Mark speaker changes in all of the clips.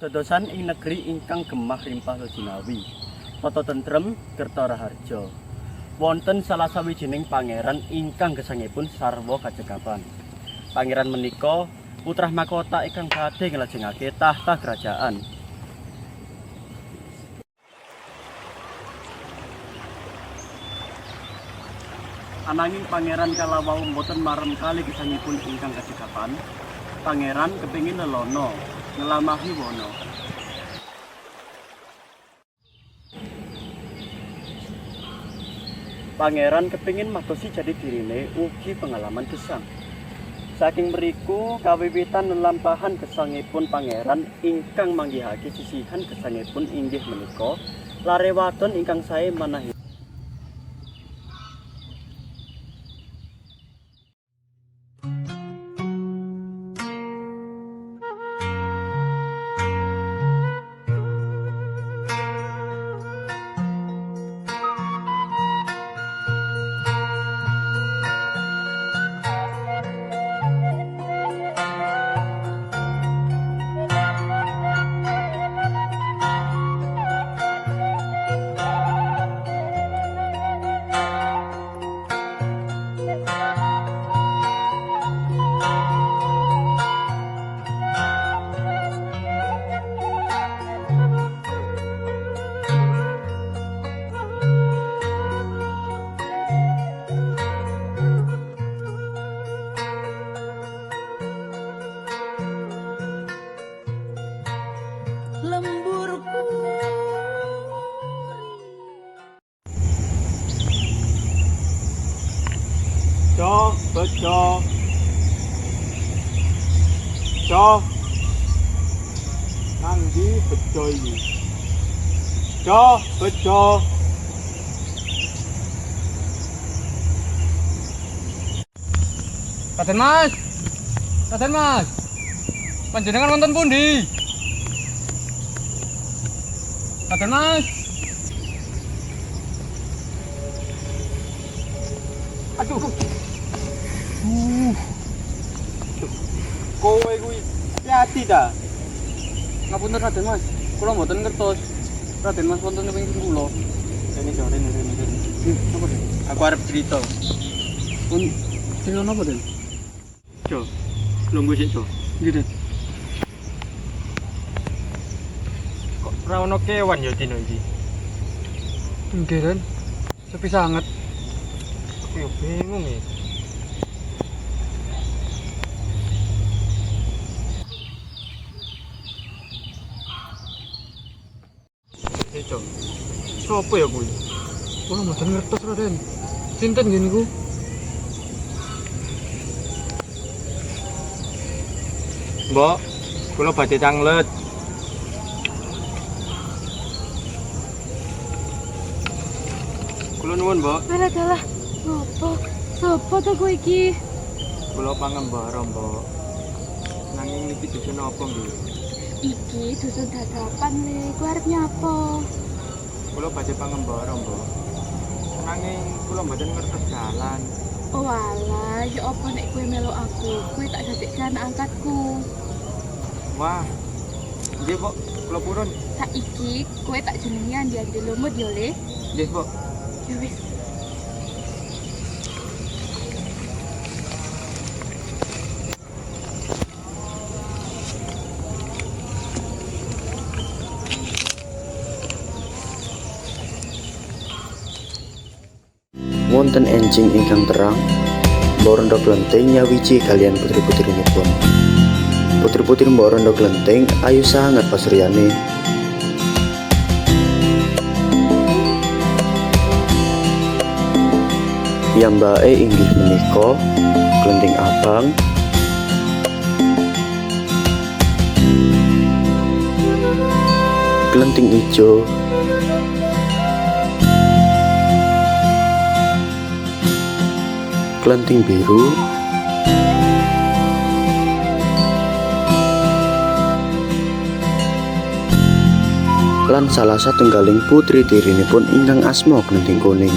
Speaker 1: Dadosan ing negeri ingkang gemah rimpah lojinawi, tata tentrem tirta raharja. Wonten salah sawijining pangeran ingkang gesangipun sarwa kacegapan. Pangeran menika putrah mahkota ingkang badhe nglajengake tahta kerajaan. Ananging pangeran kalawau mboten marem kali gesangipun ingkang kacegapan. Pangeran kepingin lelono ngelamahi wono. Pangeran kepingin madosi jadi dirine ugi pengalaman gesang. Saking mriku kawiwitan lelampahan gesangipun pangeran ingkang manggihake sisihan gesangipun inggih menika lare wadon ingkang sae manahi. Bejo Jo nangdi bejo iki bejo
Speaker 2: Raden Mas panjenengan wonten pundi? Raden Mas aduh
Speaker 1: kowe kuwi hati ta.
Speaker 2: ngapunten Raden Mas, kula mboten ngertos Raden Mas wonten ing kula.
Speaker 1: Rene
Speaker 2: Napa Den?
Speaker 1: aku arep cerita.
Speaker 2: Pun cerita napa Den?
Speaker 1: Jo lungguh sik Jo.
Speaker 2: Nggih Den.
Speaker 1: Kok ora ono kewan ya dino iki.
Speaker 2: Nggih Den. Sepi sanget.
Speaker 1: Aku yo bingung ya. Jo. Sopo ya kuwi?
Speaker 2: Kula mboten ngertos Raden. Sinten nggih niku?
Speaker 1: Mbok, kula badhe tanglet. Kula nuwun, Mbok.
Speaker 3: Alah, ngopo? Sopo to kowe iki?
Speaker 1: Kula pangembara, Mbok. Nanging niki dusun apa nggih?
Speaker 3: Iki dusun dadapan le, kowe arep nyapa?
Speaker 1: Kula badhe pangembara, Mbok. Nanging kula mboten ngertos dalan.
Speaker 3: Oh alah, ya apa nek kowe melu aku? Kowe tak dadekkan angkatku.
Speaker 1: Wah. Nggih, Mbok. Kula purun.
Speaker 3: Saiki kowe tak jenengi Andi Lumut yo le.
Speaker 1: Nggih, Mbok.
Speaker 3: Ya wis.
Speaker 4: Wonten enjing ingkang terang, Mbok Rondo Glenteng nyawiji kalian putri-putrinipun. Putri-putri Mbok Rondo Glenteng ayu sangat pasuryane. Piyambake inggih menika Glenteng Abang, Glenteng Ijo, Glenteng Biru, lan salah satunggaling putri tirinipun ingkang asma Glenteng Kuning.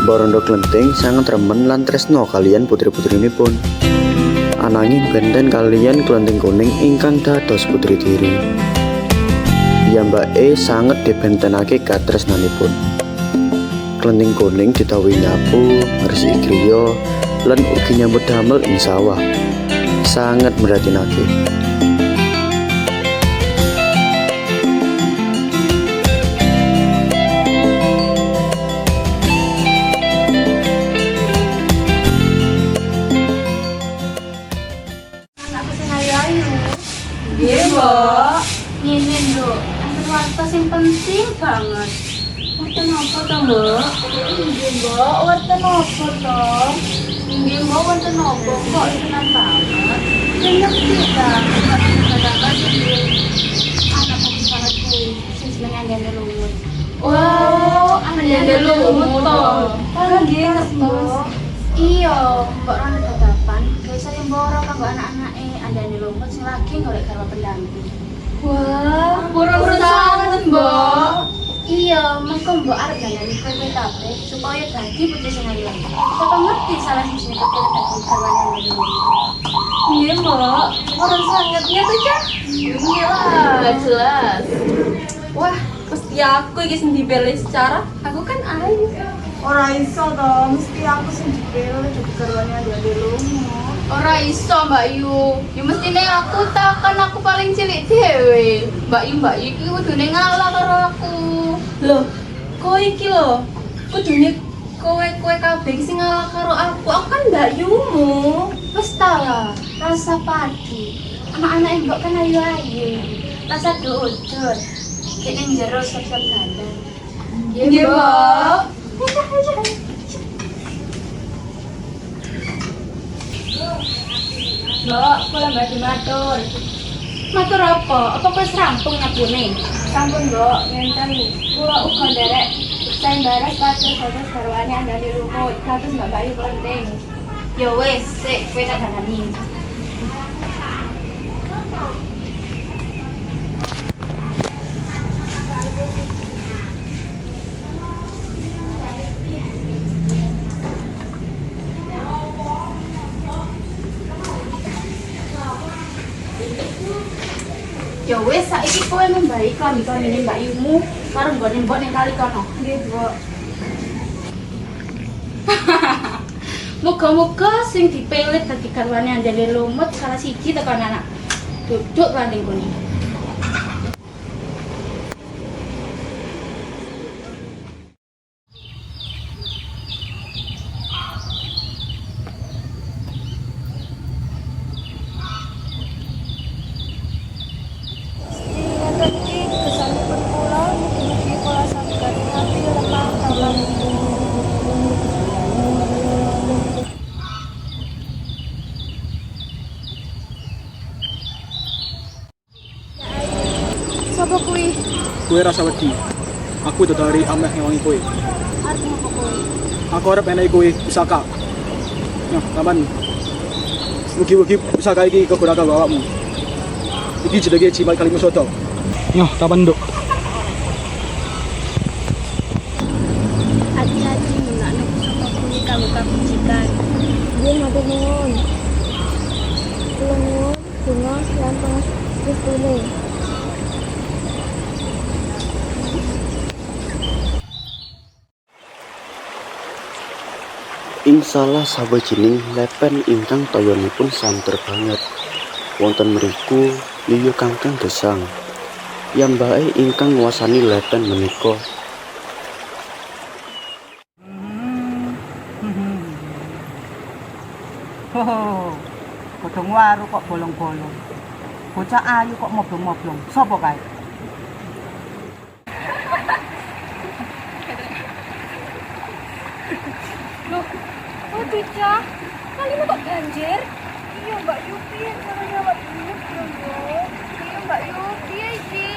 Speaker 4: Mbok Rondo Glenthing sangat remen lan tresno kalian putri-putrinipun. Ananging benten kalian Glenthing Kuning ingkang dados putri tiri. Piyambake sanget dibentenake katresnanipun. Glenthing Kuning ditawi nyapu, ngresiki griya, lan ugi nyambut damel ing sawah. Sangat meratinake.
Speaker 3: Anakku sing ayu-ayu.
Speaker 5: Nggih, Mbok.
Speaker 3: Ngene lho, enten wartos sing penting banget. Warten apa to, Mbok? Nggih, Mbok, warten apa to? Nggih, Mbok, warten apa kok senang banget. Ya ngerti ta, kadang-kadang anakku sangatku sing seneng andane lumut. Oh, andane lumut to. Oh, nggih, Mbok. Iya, Mbok Rono dadapan, biasa yang borong kanggo anak-anake andane lumut sing lagi golek garwa pendamping. Wah, buru-buru banget, Mbok. Iya, mengko Mbok arep dandani kowe kabeh supaya dadi putri sing ayu. Kok ngerti salah siji kepilih dadi garwane andane lumut.
Speaker 5: Nggih, Mbok. Orang sangatnya tuh, Cak. Iya lah, jelas. Wah, mesti aku iki sing dipilih secara aku kan ayu.
Speaker 6: Ora iso to, mesti aku sing dipilih jadi garwane Andane Lumut.
Speaker 3: Ora iso, Mbak Yu. Ya mestine aku ta, kan aku paling cilik dhewe. Mbak Yu iki kudune ngalah karo aku.
Speaker 5: Loh, kowe iki lho. Kudune kowe kabeh iki sing ngalah karo aku. Aku kan mbayumu.
Speaker 3: Wes ta lah, rasa padi. Anak-anak Mbok kan ayu-ayu. Rasa dodot. Kene njero sop-sop dandan.
Speaker 5: Nggih, Mbok.
Speaker 3: Mbok, kula badhe matur. Matur apa? Apa wis rampung nyapune? Sampun, Mbok. Ngenten kula uga nderek sayembara kados garwane Andane Lumut. Kados Mbak Bayu penting. Ya wis, sik kowe tak dandani. Ya wis saiki kowe membaik klambi-klambine Mbak Yumu karo nggone mbok ning kali kono. Nggih, Mbok. Muga-muga sing dipilih dadi garwane Andane Lumut salah siji tekan anak. Duduk landing kuning. Sapa kuwi?
Speaker 2: Kowe rasa wedi. Aku dari ameh ngewangi kowe.
Speaker 3: Arep ngopo kowe?
Speaker 2: Aku arep enehi kowe pusaka. Nah, taman. Mugi-mugi pusaka iki keguna kanggo awakmu. Iki jenenge Jimat Kalimusodo. Nyoh, taman nduk.
Speaker 3: Hati-hati nggunakno pusaka kuwi kanggo kabujikan.
Speaker 6: Nggih, matur nuwun. Kula nuwun donga lan pangestune.
Speaker 4: Ing salah sawijining lepen ingkang toyonipun santer banget. Wonten mriku Yuyu Kangkang Gesang. Piyambake ingkang nguwasani lepen menika.
Speaker 7: Oh, godhong waru kok bolong-bolong. Bocah ayu kok moblong-moblong. Sopo kae?
Speaker 5: Oh, Cica. Kali ini kok banjir? Iya, Mbak Yupi yang caranya Mbak Yupi. Iya, Mbak Yupi iki.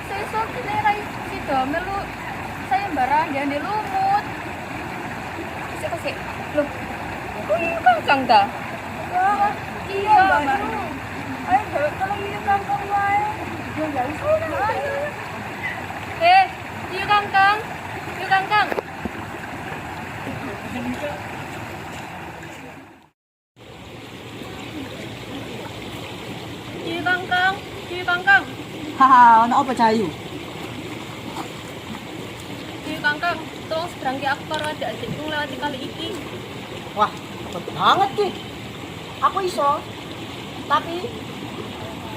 Speaker 5: Sesuk kene ra sida melu sayembara Andane Lumut. Sik. Loh. Kuwi kangkang ta? Wah, iya, Mbak. Ayo dhewek kalau minum kangkang wae. Yo ya iso. Iya, Kangkang.
Speaker 7: Hahaha, ono apa Cahayu?
Speaker 5: Iya Kangkang, tolong seberangke aku karo adik-adikku nglewati kali iki.
Speaker 7: Wah, cepet banget ki. Aku iso. Tapi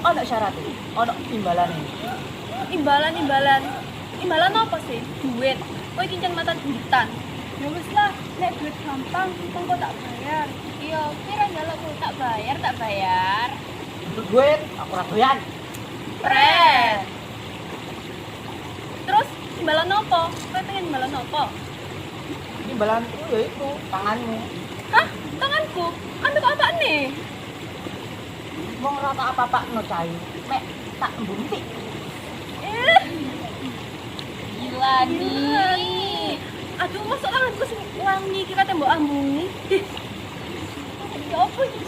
Speaker 7: ono syaratnya, ono imbalane.
Speaker 5: Imbalan. Imbalan apa sih? Duit. Kowe kincen mata duitan. Ya wis lah, nek duit gampang, engko tak bayar. Iya, kira njalukku tak bayar.
Speaker 7: Untuk duit, aku ora doyan.
Speaker 5: Pret. Terus imbalan apa? Kowe pengen imbalan apa?
Speaker 7: Imbalanku ya itu, tanganmu.
Speaker 5: Hah? Tanganku? Anu kok apa nih?
Speaker 7: Wong ora tak apa-apa no Cahayu. Mek tak embunti.
Speaker 5: Gila nih. Aduh, masuk tanganku sing wangi iki kate mbok ambungi. Ya apa iki?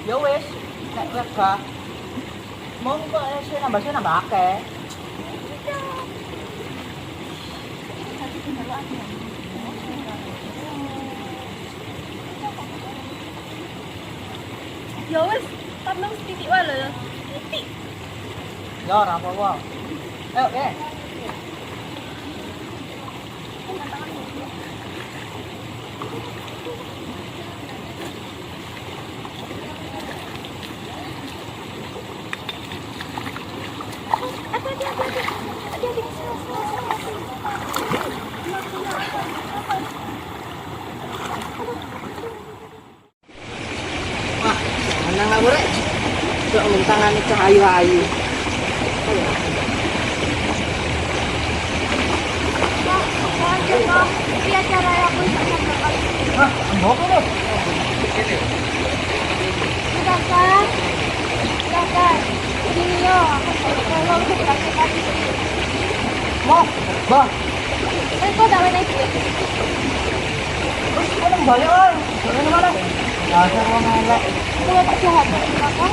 Speaker 7: Ya wis, nek wega. Monggo sing nambah akeh.
Speaker 5: Ya wis, tamang titik wae lho. Titik.
Speaker 7: Ya ora apa-apa. Ayo, Wah, mana nggak boleh? Kok mentangane Cahayu-ayu.
Speaker 5: Iya cara aku
Speaker 7: Hah, mbok lho.
Speaker 5: Kakak. Gini yo, aku tolong kasih kasih.
Speaker 7: Mau, bah.
Speaker 5: Kok dawe naik duit?
Speaker 7: Terus kamu balik oi. Balik mana? Dasar wong elek.
Speaker 5: Aku tak jahat kakak.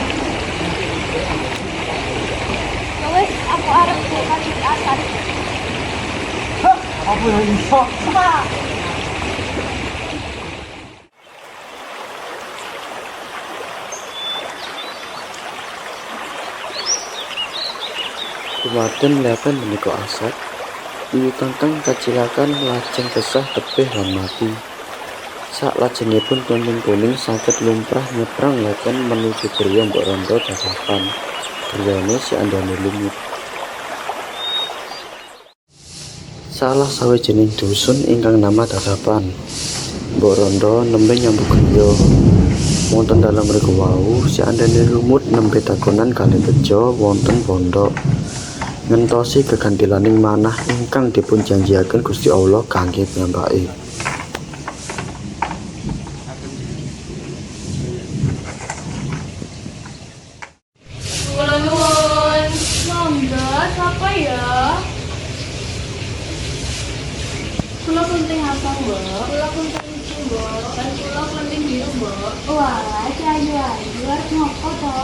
Speaker 5: Ya wis, aku arep kali asar.
Speaker 7: Hah, apa yang iso? Semak.
Speaker 4: Dumaden melihatkan menika asat, Ibu Kangkang kacilakan lajeng kesah tebih lan mati. Sak lajengipun kunting kuning saged lumrah nyebrang leken menuju griya Mbok Rondo Dadapan. Griyane si andane lumut. Salah sawijining dusun ingkang nama Dadapan. Mbok Rondo nembe nyambut griya. Wonten dalam mriku wau si andane lumut nembe takonan kalih bejo wonten pondok. Ngentosi kegantilaning manah ingkang dipun janjiaken Gusti Allah kangge piyambake.
Speaker 5: Kula nuwun. Monggo, sapa ya? Kula penting apa, Mbak? Kula penting iki, Mbak. Kan kula penting biru, Mbak. Wah, Cahayu-ayu arep ngopo to?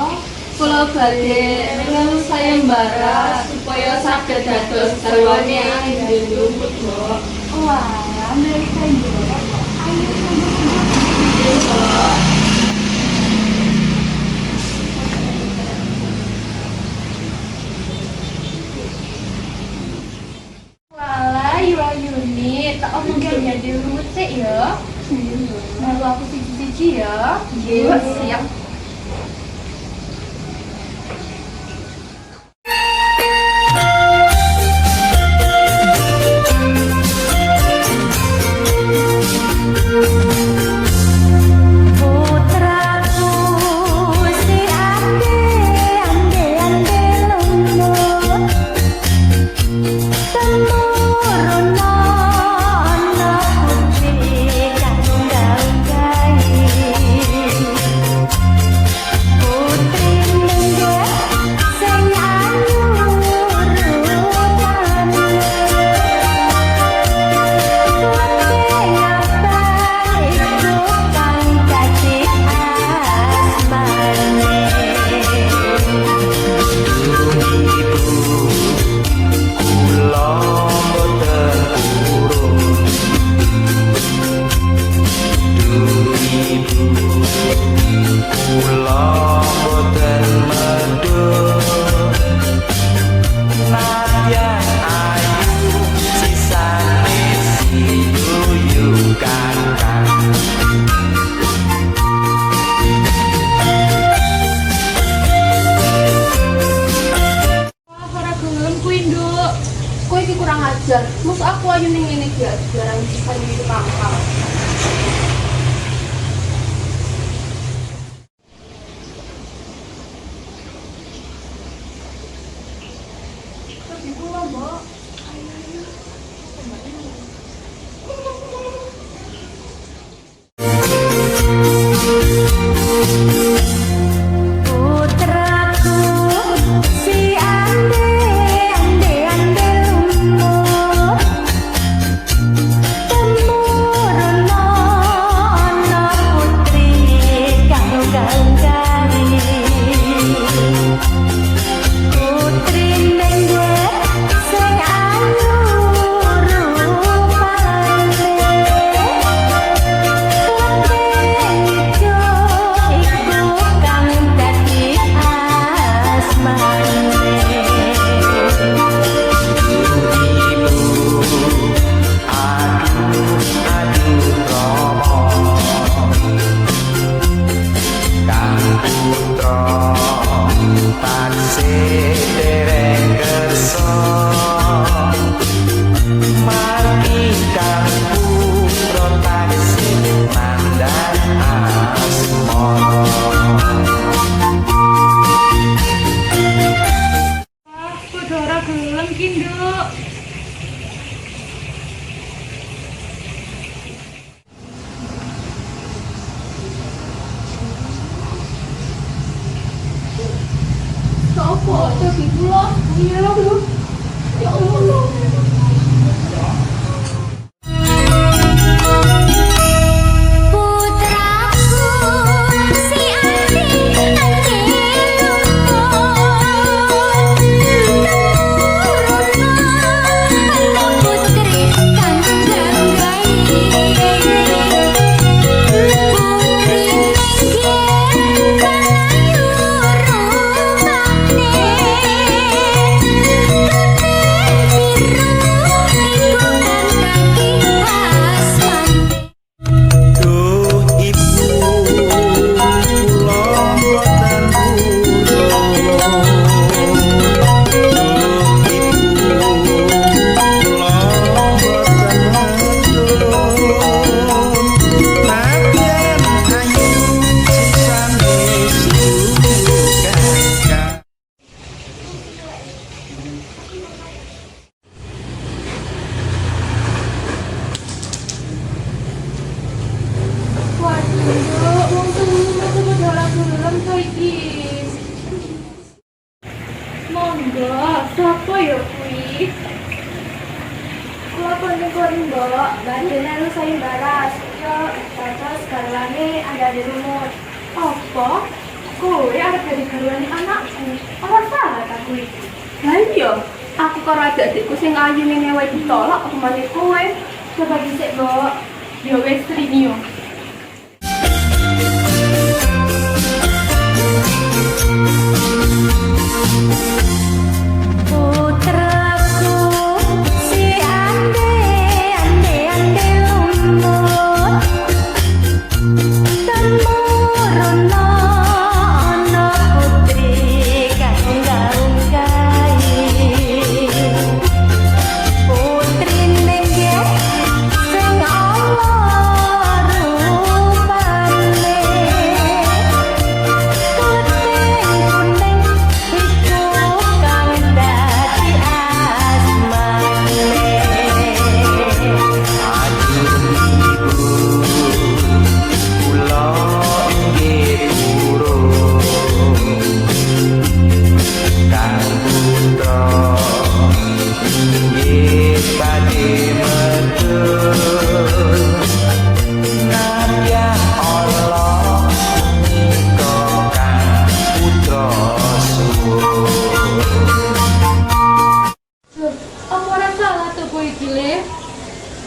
Speaker 5: Kula badhe melu sayembara supaya saged dados garwane ing lumut, Mbak. Wah, melu sayembara. Ayo Mbak. Walah, Yuni, tak omong jadi lumut sih ya. Melu aku siji-siji ya. Iya, siap. kurang ajar. Maksud aku ayu ning ngene iki ya, jarang bisa itu pangkal.
Speaker 3: Putraku si ande ande ande lumut temuruna ana putri kang ganggali putri nengge sing ayu rupane
Speaker 5: Saudara gelem ki, Nduk. Sopo tapi kula? Iya, Bu. Ya Allah.
Speaker 3: Putraku si ande ande lumut temuruna ana putri kang ganggai putri nengge kang ayu rupane
Speaker 5: Waduh, Nduk, wong temen saudara gelem saiki. Monggo, sapa ya kuwi? Kula pun Mbok, badhe lu sayembaras. Yo, terus garwane andane lumut. Apa? Kowe arep dadi garwane anakku. Ora salah ta kuwi? Lah iya, aku karo adik-adikku sing ayu ning ngewe ditolak apa maneh kowe? Coba dhisik, Mbok. Ya wis Trinio.
Speaker 3: Putraku si ande ande ande lumut temuruna ana putri kang ganggai putri nengge sing Allah rupane kuning iku kang dadi asmane
Speaker 8: Kula inggih purun kang putra inggih badhe medhun nadyan Allah menika kang putra suwun.
Speaker 5: Apa ora salah to kowe iki, Le?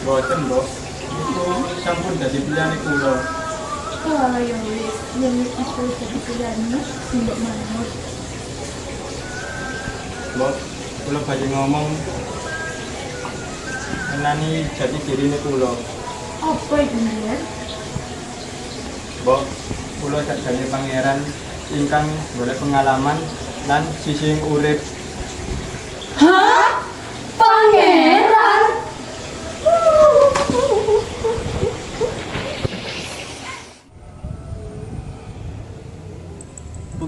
Speaker 2: Boten, Bos. Itu sampun dadi pilihane kula.
Speaker 5: Ah, ya wis, yen iki dadi pilihanmu, nduk manut.
Speaker 2: Bos, kula badhe ngomong menani jati dirine kula.
Speaker 5: Apa iki, Le?
Speaker 2: Mbok, kula sakjane pangeran ingkang golek pengalaman lan sising urip.
Speaker 5: Hah? Pangeran?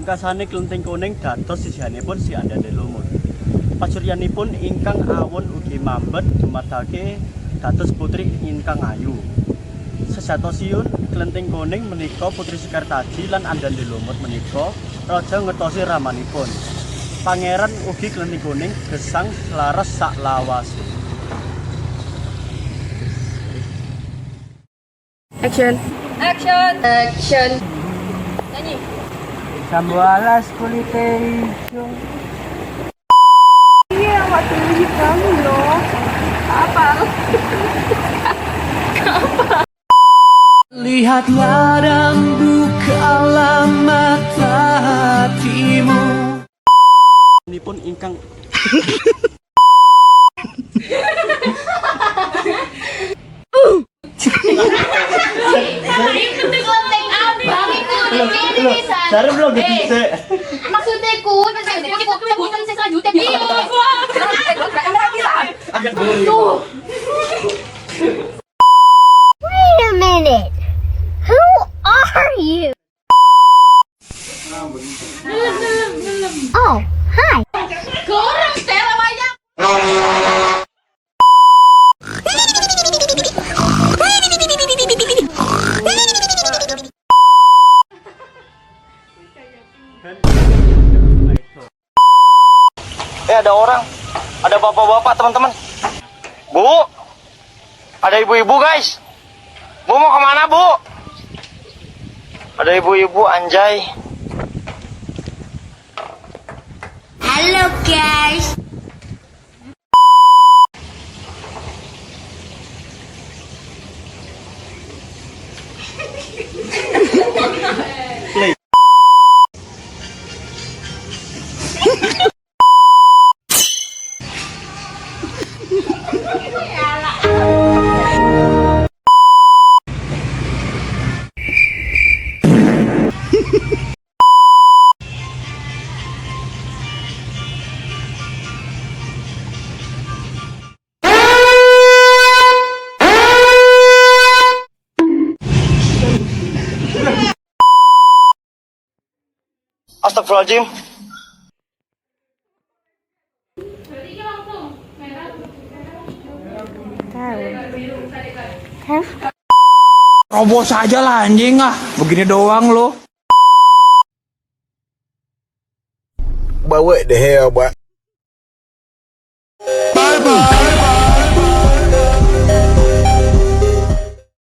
Speaker 1: Pungkasane Klenthing Kuning dados sisihanipun si Andane Lumut. Pasuryanipun ingkang awon ugi mambet dumadake dados putri ingkang ayu. Sejatosipun Klenthing Kuning menika Putri Sekartaji lan Andane Lumut menika raja ngetosi ramanipun. Pangeran ugi Klenthing Kuning gesang selaras sak lawas.
Speaker 5: Action. Action. Action. Nyanyi.
Speaker 7: Sambo alas kulite hijau.
Speaker 5: Iya, waktu ini kamu loh. Apa?
Speaker 8: Lihatlah dan bukalah mata hatimu.
Speaker 1: Ini pun ingkang Cara belum bisa.
Speaker 3: Maksudnya ku, bukan saya selanjutnya dia. Tuh.
Speaker 9: Wait a minute. Who are you? Oh, hi.
Speaker 3: Kurang Stella banyak.
Speaker 1: Ada orang, ada bapak-bapak teman-teman. Bu, ada ibu-ibu guys. Bu mau kemana bu? Ada ibu-ibu anjay.
Speaker 9: Hello, guys.
Speaker 1: Astagfirullahaladzim.
Speaker 8: Robos aja lah anjing ah. Begini doang lo.
Speaker 10: But what the hell, boy?
Speaker 8: Bye bye.